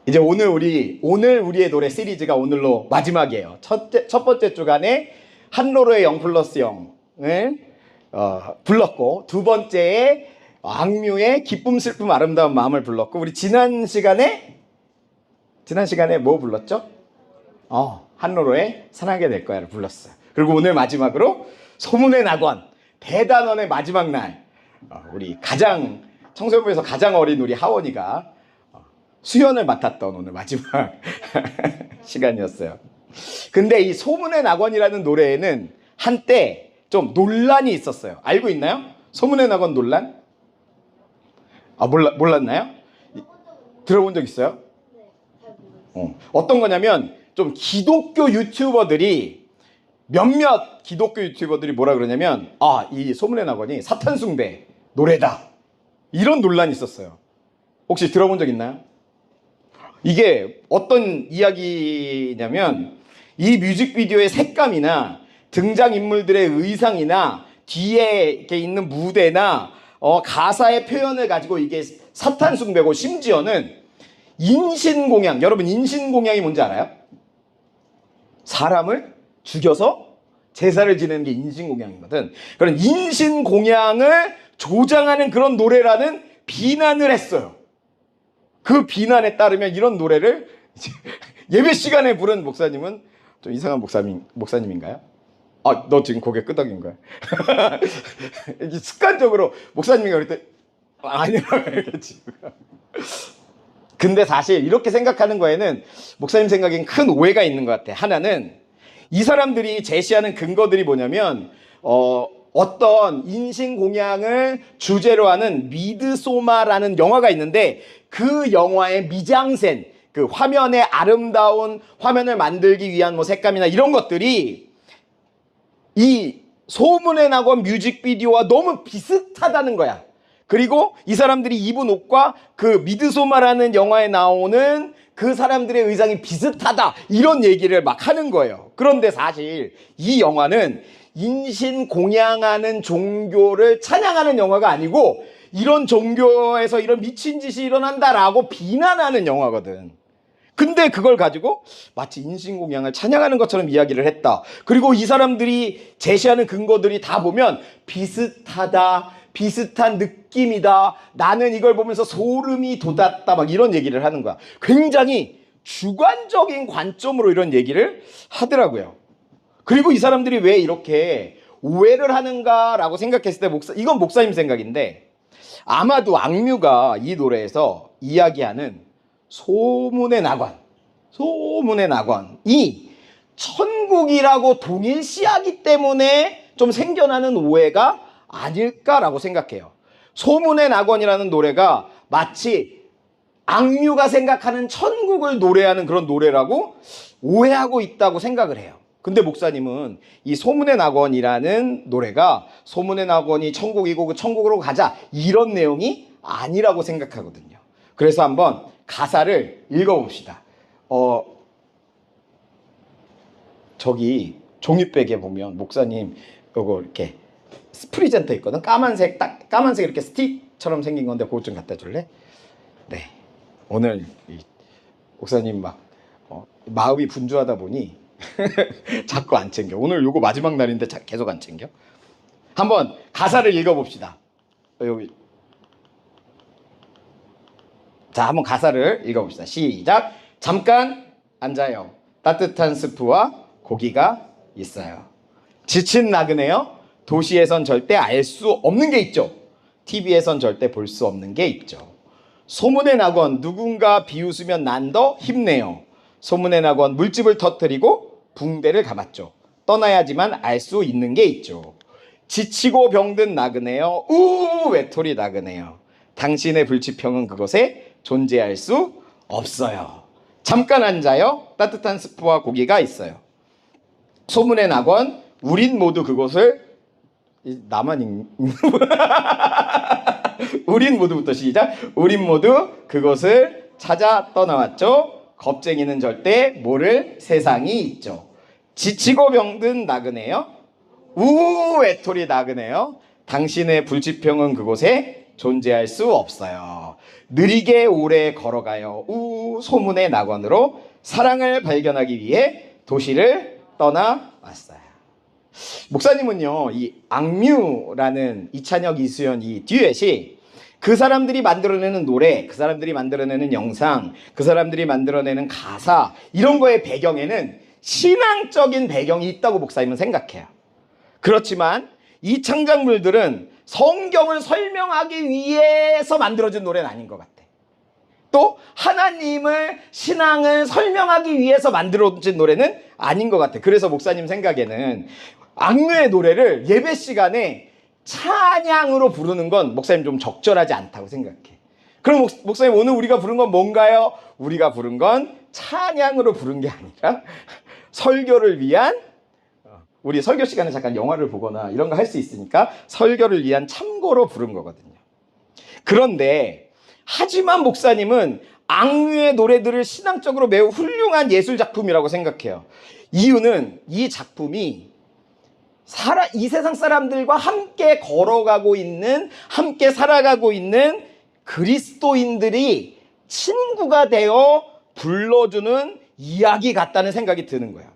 이제 오늘 우리의 노래 시리즈가 오늘로 마지막이에요. 첫 번째 주간에 한로로의 0+0을 불렀고, 두 번째에 악뮤의 기쁨, 슬픔, 아름다운 마음을 불렀고, 우리 지난 시간에 뭐 불렀죠? 한로로의 사랑하게 될 거야를 불렀어요. 그리고 오늘 마지막으로 소문의 낙원 대단원의 마지막 날, 우리 청소년부에서 가장 어린 우리 하원이가 수연을 맡았던 오늘 마지막 시간이었어요. 근데 이 소문의 낙원이라는 노래에는 한때 좀 논란이 있었어요. 알고 있나요? 소문의 낙원 논란? 몰랐나요? 들어본 적 있어요? 어떤 거냐면, 좀 기독교 유튜버들이, 몇몇 기독교 유튜버들이 뭐라 그러냐면, 이 소문의 낙원이 사탄 숭배 노래다, 이런 논란이 있었어요. 혹시 들어본 적 있나요? 이게 어떤 이야기냐면, 이 뮤직비디오의 색감이나 등장인물들의 의상이나 뒤에 이렇게 있는 무대나 가사의 표현을 가지고 이게 사탄 숭배고, 심지어는 인신공양, 여러분 인신공양이 뭔지 알아요? 사람을 죽여서 제사를 지내는 게 인신공양이거든. 그런 인신공양을 조장하는 그런 노래라는 비난을 했어요. 그 비난에 따르면 이런 노래를 예배 시간에 부른 목사님은 좀 이상한 목사님인가요? 너 지금 고개 끄덕인 거야. 습관적으로 목사님인가 그랬더니 아니라고 얘기했지. 근데 사실 이렇게 생각하는 거에는 목사님 생각엔 큰 오해가 있는 것 같아. 하나는, 이 사람들이 제시하는 근거들이 뭐냐면, 어떤 인신공양을 주제로 하는 미드소마라는 영화가 있는데, 그 영화의 미장센, 그 화면의 아름다운 화면을 만들기 위한 뭐 색감이나 이런 것들이 이 소문의 낙원 뮤직비디오와 너무 비슷하다는 거야. 그리고 이 사람들이 입은 옷과 그 미드소마라는 영화에 나오는 그 사람들의 의상이 비슷하다, 이런 얘기를 막 하는 거예요. 그런데 사실 이 영화는 인신공양하는 종교를 찬양하는 영화가 아니고, 이런 종교에서 이런 미친 짓이 일어난다라고 비난하는 영화거든. 근데 그걸 가지고 마치 인신공양을 찬양하는 것처럼 이야기를 했다. 그리고 이 사람들이 제시하는 근거들이 다 보면 비슷하다, 비슷한 느낌이다, 나는 이걸 보면서 소름이 돋았다, 막 이런 얘기를 하는 거야. 굉장히 주관적인 관점으로 이런 얘기를 하더라고요. 그리고 이 사람들이 왜 이렇게 오해를 하는가라고 생각했을 때, 이건 목사님 생각인데, 아마도 악뮤가 이 노래에서 이야기하는 소문의 낙원이 천국이라고 동일시하기 때문에 좀 생겨나는 오해가 아닐까라고 생각해요. 소문의 낙원이라는 노래가 마치 악뮤가 생각하는 천국을 노래하는 그런 노래라고 오해하고 있다고 생각을 해요. 근데 목사님은 이 소문의 낙원이라는 노래가 소문의 낙원이 천국이고 그 천국으로 가자, 이런 내용이 아니라고 생각하거든요. 그래서 한번 가사를 읽어봅시다. 저기 종이백에 보면 목사님 요거 이렇게 프리젠터 있거든. 까만색 이렇게 스틱처럼 생긴 건데, 그것 좀 갖다 줄래? 네. 오늘 목사님 마음이 분주하다 보니 자꾸 안 챙겨. 오늘 요거 마지막 날인데 계속 안 챙겨. 한번 가사를 읽어봅시다. 여기. 자, 한번 가사를 읽어봅시다. 시작. 잠깐 앉아요. 따뜻한 스프와 고기가 있어요. 지친 나그네요. 도시에선 절대 알 수 없는 게 있죠. TV에선 절대 볼 수 없는 게 있죠. 소문의 낙원, 누군가 비웃으면 난 더 힘내요. 소문의 낙원, 물집을 터뜨리고 붕대를 감았죠. 떠나야지만 알 수 있는 게 있죠. 지치고 병든 나그네요. 외톨이 나그네요. 당신의 불치병은 그곳에 존재할 수 없어요. 잠깐 앉아요. 따뜻한 스프와 고기가 있어요. 소문의 낙원, 우린 모두 그곳을, 나만 읽는 우린 모두부터 시작. 우린 모두 그곳을 찾아 떠나왔죠. 겁쟁이는 절대 모를 세상이 있죠. 지치고 병든 나그네요. 외톨이 나그네요. 당신의 불치병은 그곳에 존재할 수 없어요. 느리게 오래 걸어가요. 소문의 낙원으로 사랑을 발견하기 위해 도시를 떠나왔어요. 목사님은요, 이 악뮤라는 이찬혁, 이수연 이 듀엣이 그 사람들이 만들어내는 노래, 그 사람들이 만들어내는 영상, 그 사람들이 만들어내는 가사, 이런 거의 배경에는 신앙적인 배경이 있다고 목사님은 생각해요. 그렇지만 이 창작물들은 성경을 설명하기 위해서 만들어진 노래는 아닌 것 같아. 또 하나님을, 신앙을 설명하기 위해서 만들어진 노래는 아닌 것 같아. 그래서 목사님 생각에는 악뮤의 노래를 예배 시간에 찬양으로 부르는 건 목사님 좀 적절하지 않다고 생각해. 그럼 목사님 오늘 우리가 부른 건 뭔가요? 우리가 부른 건 찬양으로 부른 게 아니라 설교를 위한, 우리 설교 시간에 잠깐 영화를 보거나 이런 거 할 수 있으니까 설교를 위한 참고로 부른 거거든요. 그런데 하지만 목사님은 악뮤의 노래들을 신앙적으로 매우 훌륭한 예술 작품이라고 생각해요. 이유는 이 작품이 이 세상 사람들과 함께 걸어가고 있는, 함께 살아가고 있는 그리스도인들이 친구가 되어 불러주는 이야기 같다는 생각이 드는 거야.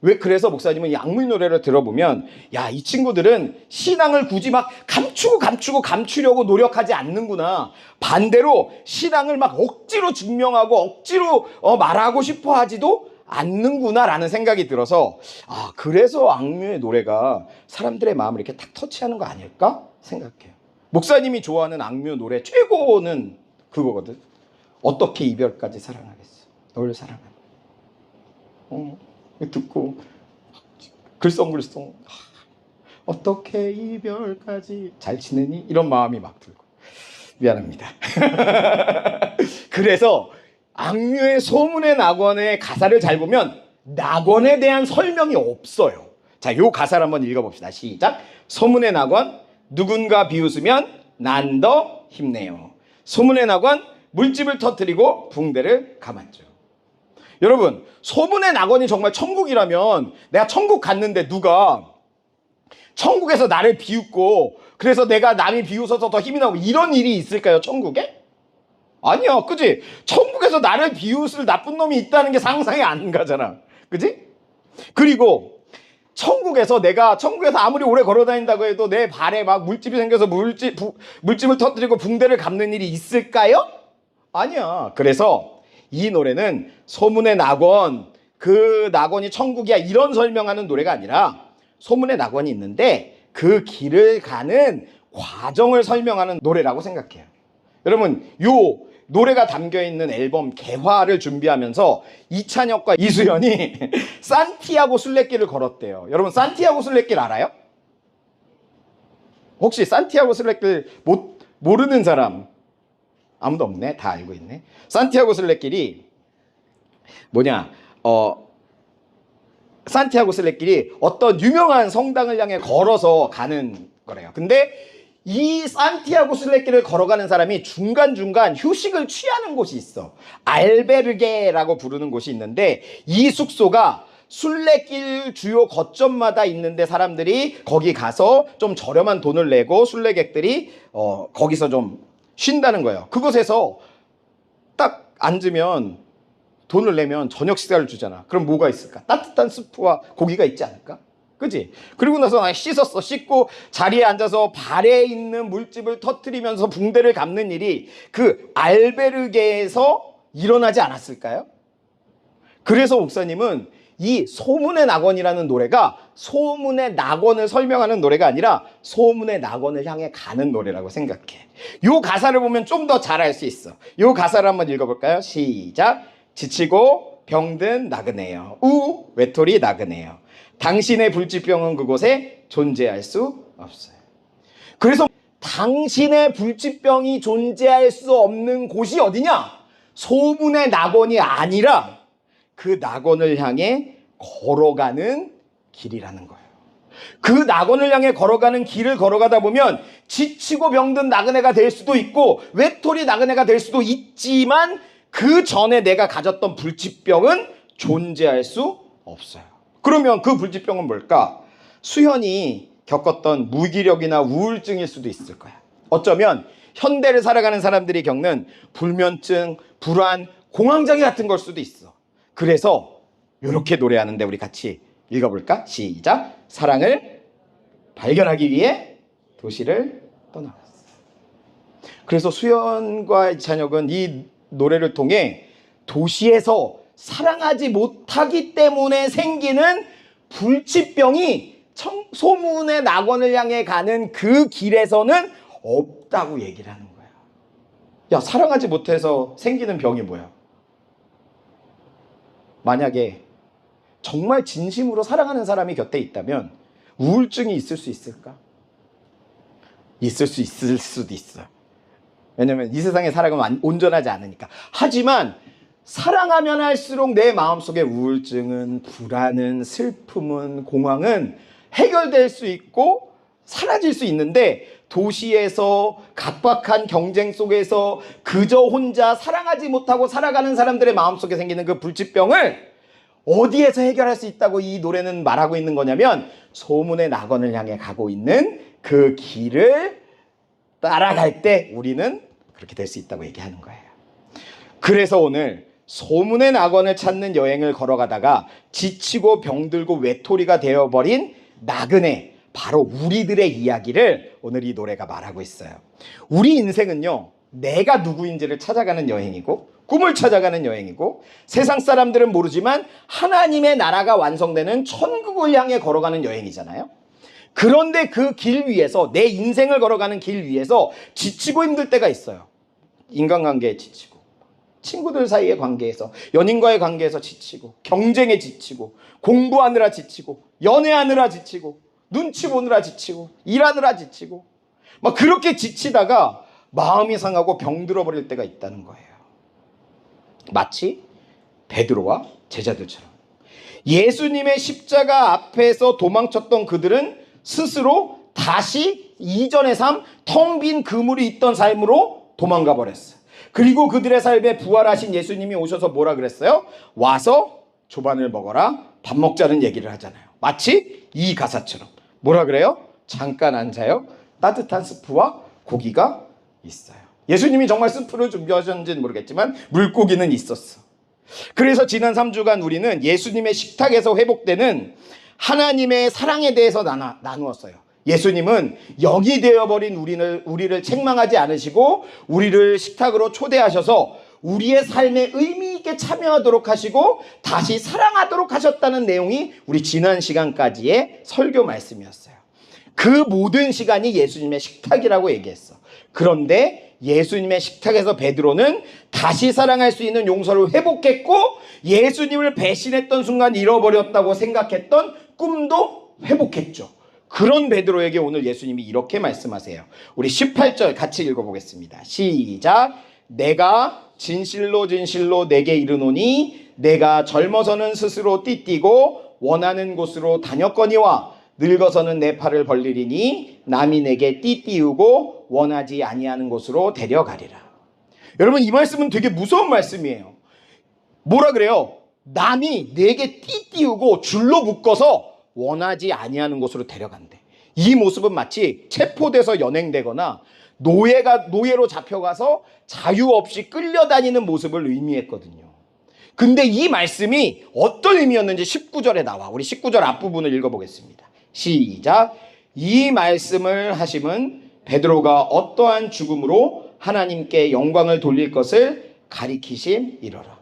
왜? 그래서 목사님은 이 악뮤 노래를 들어보면, 야, 이 친구들은 신앙을 굳이 막 감추려고 노력하지 않는구나. 반대로 신앙을 막 억지로 증명하고 억지로 말하고 싶어 하지도 않는구나라는 생각이 들어서, 그래서 악뮤의 노래가 사람들의 마음을 이렇게 탁 터치하는 거 아닐까 생각해요. 목사님이 좋아하는 악뮤 노래 최고는 그거거든. 어떻게 이별까지 사랑하겠어. 널 사랑한다. 듣고 글썽글썽 어떻게 이별까지 잘 지내니? 이런 마음이 막 들고 미안합니다. 그래서 악뮤의 소문의 낙원의 가사를 잘 보면 낙원에 대한 설명이 없어요. 자, 요 가사를 한번 읽어봅시다. 시작. 소문의 낙원, 누군가 비웃으면 난 더 힘내요. 소문의 낙원, 물집을 터뜨리고 붕대를 감았죠. 여러분, 소문의 낙원이 정말 천국이라면, 내가 천국 갔는데 누가 천국에서 나를 비웃고 그래서 내가 남이 비웃어서 더 힘이 나고 이런 일이 있을까요, 천국에? 아니야, 그지? 천국에서 나를 비웃을 나쁜 놈이 있다는 게 상상이 안 가잖아, 그지? 그리고 천국에서 아무리 오래 걸어다닌다고 해도 내 발에 막 물집이 생겨서 물집을 터뜨리고 붕대를 감는 일이 있을까요? 아니야. 그래서 이 노래는 소문의 낙원, 그 낙원이 천국이야, 이런 설명하는 노래가 아니라 소문의 낙원이 있는데 그 길을 가는 과정을 설명하는 노래라고 생각해요. 여러분, 요 노래가 담겨있는 앨범 개화를 준비하면서 이찬혁과 이수연이 산티아고 순례길을 걸었대요. 여러분, 산티아고 순례길 알아요? 혹시 산티아고 순례길 모르는 사람 아무도 없네? 다 알고 있네. 산티아고 순례길이 산티아고 순례길이 어떤 유명한 성당을 향해 걸어서 가는 거래요. 근데 이 산티아고 순례길을 걸어가는 사람이 중간중간 휴식을 취하는 곳이 있어. 알베르게라고 부르는 곳이 있는데, 이 숙소가 순례길 주요 거점마다 있는데 사람들이 거기 가서 좀 저렴한 돈을 내고 순례객들이 거기서 좀 쉰다는 거예요. 그곳에서 딱 앉으면 돈을 내면 저녁 식사를 주잖아. 그럼 뭐가 있을까? 따뜻한 스프와 고기가 있지 않을까? 그지? 그리고 나서 나 씻고 자리에 앉아서 발에 있는 물집을 터뜨리면서 붕대를 감는 일이 그 알베르게에서 일어나지 않았을까요? 그래서 목사님은 이 소문의 낙원이라는 노래가 소문의 낙원을 설명하는 노래가 아니라 소문의 낙원을 향해 가는 노래라고 생각해. 요 가사를 보면 좀 더 잘 알 수 있어. 요 가사를 한번 읽어볼까요? 시작. 지치고 병든 나그네여, 외톨이 나그네여, 당신의 불치병은 그곳에 존재할 수 없어요. 그래서 당신의 불치병이 존재할 수 없는 곳이 어디냐? 소문의 낙원이 아니라 그 낙원을 향해 걸어가는 길이라는 거예요. 그 낙원을 향해 걸어가는 길을 걸어가다 보면 지치고 병든 나그네가 될 수도 있고 외톨이 나그네가 될 수도 있지만 그 전에 내가 가졌던 불치병은 존재할 수 없어요. 그러면 그 불치병은 뭘까? 수현이 겪었던 무기력이나 우울증일 수도 있을 거야. 어쩌면 현대를 살아가는 사람들이 겪는 불면증, 불안, 공황장애 같은 걸 수도 있어. 그래서 이렇게 노래하는데 우리 같이 읽어볼까? 시작. 사랑을 발견하기 위해 도시를 떠나갔어. 그래서 수연과 찬혁은 이 노래를 통해 도시에서 사랑하지 못하기 때문에 생기는 불치병이 소문의 낙원을 향해 가는 그 길에서는 없다고 얘기를 하는 거야. 야, 사랑하지 못해서 생기는 병이 뭐야? 만약에 정말 진심으로 사랑하는 사람이 곁에 있다면 우울증이 있을 수 있을까? 있을 수도 있어. 왜냐면 이 세상의 사랑은 온전하지 않으니까. 하지만 사랑하면 할수록 내 마음속에 우울증은, 불안은, 슬픔은, 공황은 해결될 수 있고 사라질 수 있는데, 도시에서 각박한 경쟁 속에서 그저 혼자 사랑하지 못하고 살아가는 사람들의 마음속에 생기는 그 불치병을 어디에서 해결할 수 있다고 이 노래는 말하고 있는 거냐면, 소문의 낙원을 향해 가고 있는 그 길을 따라갈 때 우리는 그렇게 될 수 있다고 얘기하는 거예요. 그래서 오늘 소문의 낙원을 찾는 여행을 걸어가다가 지치고 병들고 외톨이가 되어버린 나그네, 바로 우리들의 이야기를 오늘 이 노래가 말하고 있어요. 우리 인생은요, 내가 누구인지를 찾아가는 여행이고 꿈을 찾아가는 여행이고, 세상 사람들은 모르지만 하나님의 나라가 완성되는 천국을 향해 걸어가는 여행이잖아요. 그런데 그 길 위에서, 내 인생을 걸어가는 길 위에서 지치고 힘들 때가 있어요. 인간관계에 지치고, 친구들 사이의 관계에서, 연인과의 관계에서 지치고, 경쟁에 지치고, 공부하느라 지치고, 연애하느라 지치고, 눈치 보느라 지치고, 일하느라 지치고, 막 그렇게 지치다가 마음이 상하고 병들어 버릴 때가 있다는 거예요. 마치 베드로와 제자들처럼. 예수님의 십자가 앞에서 도망쳤던 그들은 스스로 다시 이전의 삶, 텅 빈 그물이 있던 삶으로 도망가 버렸어요. 그리고 그들의 삶에 부활하신 예수님이 오셔서 뭐라 그랬어요? 와서 조반을 먹어라, 밥 먹자는 얘기를 하잖아요. 마치 이 가사처럼. 뭐라 그래요? 잠깐 앉아요. 따뜻한 스프와 고기가 있어요. 예수님이 정말 스프를 준비하셨는지는 모르겠지만 물고기는 있었어. 그래서 지난 3주간 우리는 예수님의 식탁에서 회복되는 하나님의 사랑에 대해서 나누었어요. 예수님은 영이 되어버린 우리를 책망하지 않으시고 우리를 식탁으로 초대하셔서 우리의 삶에 의미 있게 참여하도록 하시고 다시 사랑하도록 하셨다는 내용이 우리 지난 시간까지의 설교 말씀이었어요. 그 모든 시간이 예수님의 식탁이라고 얘기했어. 그런데 예수님의 식탁에서 베드로는 다시 사랑할 수 있는 용서를 회복했고, 예수님을 배신했던 순간 잃어버렸다고 생각했던 꿈도 회복했죠. 그런 베드로에게 오늘 예수님이 이렇게 말씀하세요. 우리 18절 같이 읽어보겠습니다. 시작. 내가 진실로 진실로 내게 이르노니 내가 젊어서는 스스로 띠띠고 원하는 곳으로 다녔거니와 늙어서는 내 팔을 벌리리니 남이 내게 띠띠우고 원하지 아니하는 곳으로 데려가리라. 여러분, 이 말씀은 되게 무서운 말씀이에요. 뭐라 그래요? 남이 내게 띠띠우고 줄로 묶어서 원하지 아니하는 곳으로 데려간대. 이 모습은 마치 체포돼서 연행되거나 노예로 잡혀가서 자유 없이 끌려다니는 모습을 의미했거든요. 근데 이 말씀이 어떤 의미였는지 19절에 나와. 우리 19절 앞부분을 읽어보겠습니다. 시작. 이 말씀을 하심은 베드로가 어떠한 죽음으로 하나님께 영광을 돌릴 것을 가리키심이로라.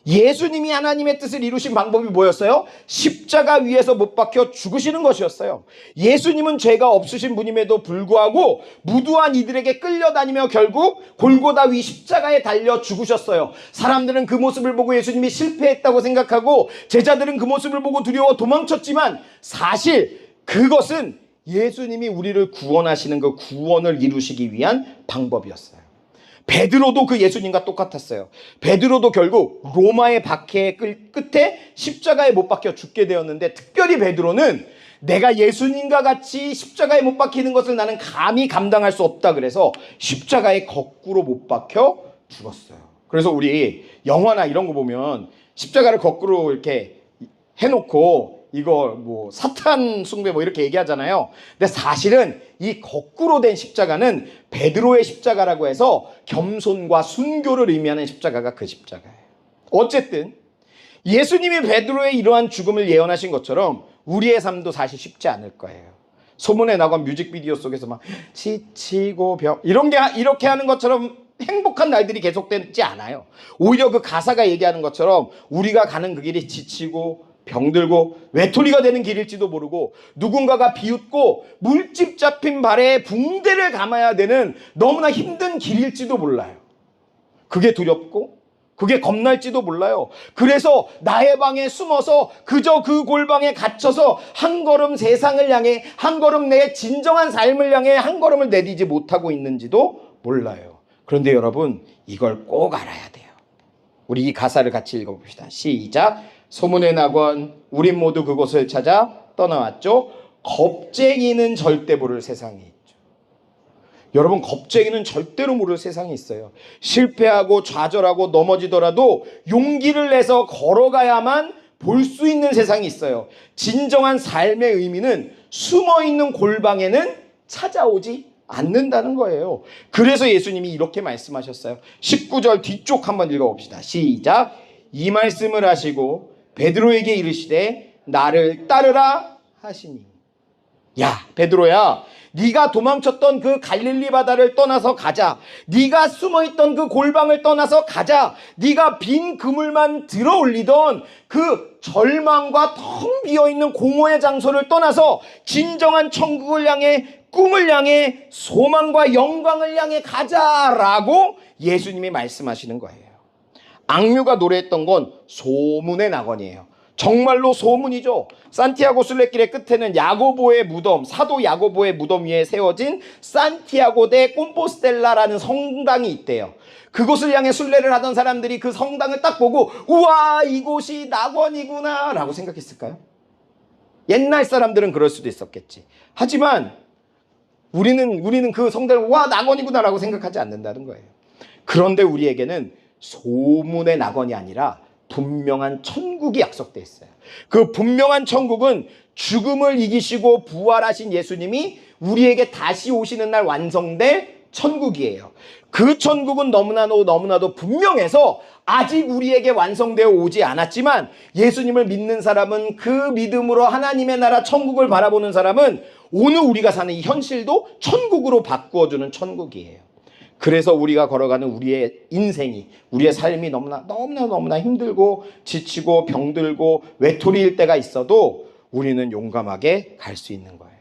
예수님이 하나님의 뜻을 이루신 방법이 뭐였어요? 십자가 위에서 못 박혀 죽으시는 것이었어요. 예수님은 죄가 없으신 분임에도 불구하고 무도한 이들에게 끌려다니며 결국 골고다 위 십자가에 달려 죽으셨어요. 사람들은 그 모습을 보고 예수님이 실패했다고 생각하고 제자들은 그 모습을 보고 두려워 도망쳤지만, 사실 그것은 예수님이 우리를 구원하시는 그 구원을 이루시기 위한 방법이었어요. 베드로도 그 예수님과 똑같았어요. 베드로도 결국 로마의 박해의 끝에 십자가에 못 박혀 죽게 되었는데, 특별히 베드로는 내가 예수님과 같이 십자가에 못 박히는 것을 나는 감히 감당할 수 없다 그래서 십자가에 거꾸로 못 박혀 죽었어요. 그래서 우리 영화나 이런 거 보면 십자가를 거꾸로 이렇게 해놓고 이거 뭐 사탄 숭배 뭐 이렇게 얘기하잖아요. 근데 사실은 이 거꾸로 된 십자가는 베드로의 십자가라고 해서 겸손과 순교를 의미하는 십자가가 그 십자가예요. 어쨌든 예수님이 베드로의 이러한 죽음을 예언하신 것처럼 우리의 삶도 사실 쉽지 않을 거예요. 소문에 나간 뮤직비디오 속에서 막 지치고 이렇게 하는 것처럼 행복한 날들이 계속되지 않아요. 오히려 그 가사가 얘기하는 것처럼 우리가 가는 그 길이 지치고 병들고 외톨이가 되는 길일지도 모르고 누군가가 비웃고 물집 잡힌 발에 붕대를 감아야 되는 너무나 힘든 길일지도 몰라요. 그게 두렵고 그게 겁날지도 몰라요. 그래서 나의 방에 숨어서 그저 그 골방에 갇혀서 한 걸음 세상을 향해, 한 걸음 내 진정한 삶을 향해 한 걸음을 내디지 못하고 있는지도 몰라요. 그런데 여러분, 이걸 꼭 알아야 돼요. 우리 이 가사를 같이 읽어봅시다. 시작. 소문의 낙원 우린 모두 그곳을 찾아 떠나왔죠. 겁쟁이는 절대 모를 세상이 있죠. 여러분, 겁쟁이는 절대로 모를 세상이 있어요. 실패하고 좌절하고 넘어지더라도 용기를 내서 걸어가야만 볼 수 있는 세상이 있어요. 진정한 삶의 의미는 숨어있는 골방에는 찾아오지 않는다는 거예요. 그래서 예수님이 이렇게 말씀하셨어요. 19절 뒤쪽 한번 읽어봅시다. 시작. 이 말씀을 하시고 베드로에게 이르시되 나를 따르라 하시니. 야, 베드로야, 네가 도망쳤던 그 갈릴리 바다를 떠나서 가자. 네가 숨어있던 그 골방을 떠나서 가자. 네가 빈 그물만 들어 올리던 그 절망과 텅 비어있는 공허의 장소를 떠나서 진정한 천국을 향해, 꿈을 향해, 소망과 영광을 향해 가자라고 예수님이 말씀하시는 거예요. 악뮤가 노래했던 건 소문의 낙원이에요. 정말로 소문이죠. 산티아고 순례길의 끝에는 야고보의 무덤, 사도 야고보의 무덤 위에 세워진 산티아고 데 콤포스텔라라는 성당이 있대요. 그곳을 향해 순례를 하던 사람들이 그 성당을 딱 보고 우와, 이곳이 낙원이구나 라고 생각했을까요? 옛날 사람들은 그럴 수도 있었겠지. 하지만 우리는 그 성당을 와, 낙원이구나 라고 생각하지 않는다는 거예요. 그런데 우리에게는 소문의 낙원이 아니라 분명한 천국이 약속되어 있어요. 그 분명한 천국은 죽음을 이기시고 부활하신 예수님이 우리에게 다시 오시는 날 완성될 천국이에요. 그 천국은 너무나도 분명해서 아직 우리에게 완성되어 오지 않았지만 예수님을 믿는 사람은, 그 믿음으로 하나님의 나라 천국을 바라보는 사람은 오늘 우리가 사는 이 현실도 천국으로 바꾸어주는 천국이에요. 그래서 우리가 걸어가는 우리의 인생이, 우리의 삶이 너무나 힘들고 지치고 병들고 외톨이일 때가 있어도 우리는 용감하게 갈 수 있는 거예요.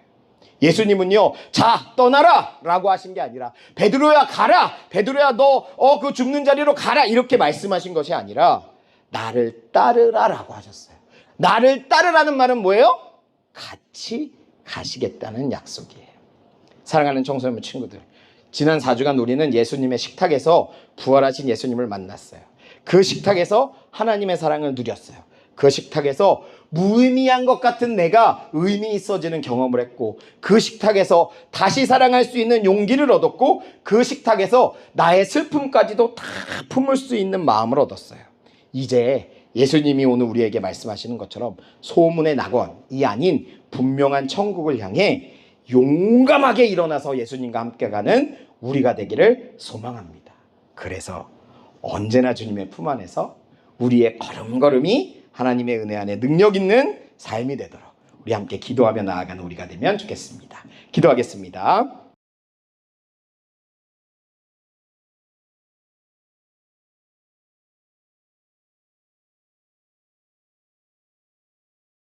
예수님은요, 자, 떠나라 라고 하신 게 아니라 베드로야 가라, 베드로야 너 그 죽는 자리로 가라 이렇게 말씀하신 것이 아니라 나를 따르라 라고 하셨어요. 나를 따르라는 말은 뭐예요? 같이 가시겠다는 약속이에요. 사랑하는 청소년 친구들, 지난 4주간 우리는 예수님의 식탁에서 부활하신 예수님을 만났어요. 그 식탁에서 하나님의 사랑을 누렸어요. 그 식탁에서 무의미한 것 같은 내가 의미 있어지는 경험을 했고, 그 식탁에서 다시 사랑할 수 있는 용기를 얻었고, 그 식탁에서 나의 슬픔까지도 다 품을 수 있는 마음을 얻었어요. 이제 예수님이 오늘 우리에게 말씀하시는 것처럼 소문의 낙원이 아닌 분명한 천국을 향해 용감하게 일어나서 예수님과 함께 가는 우리가 되기를 소망합니다. 그래서 언제나 주님의 품 안에서 우리의 걸음걸음이 하나님의 은혜 안에 능력 있는 삶이 되도록 우리 함께 기도하며 나아가는 우리가 되면 좋겠습니다. 기도하겠습니다.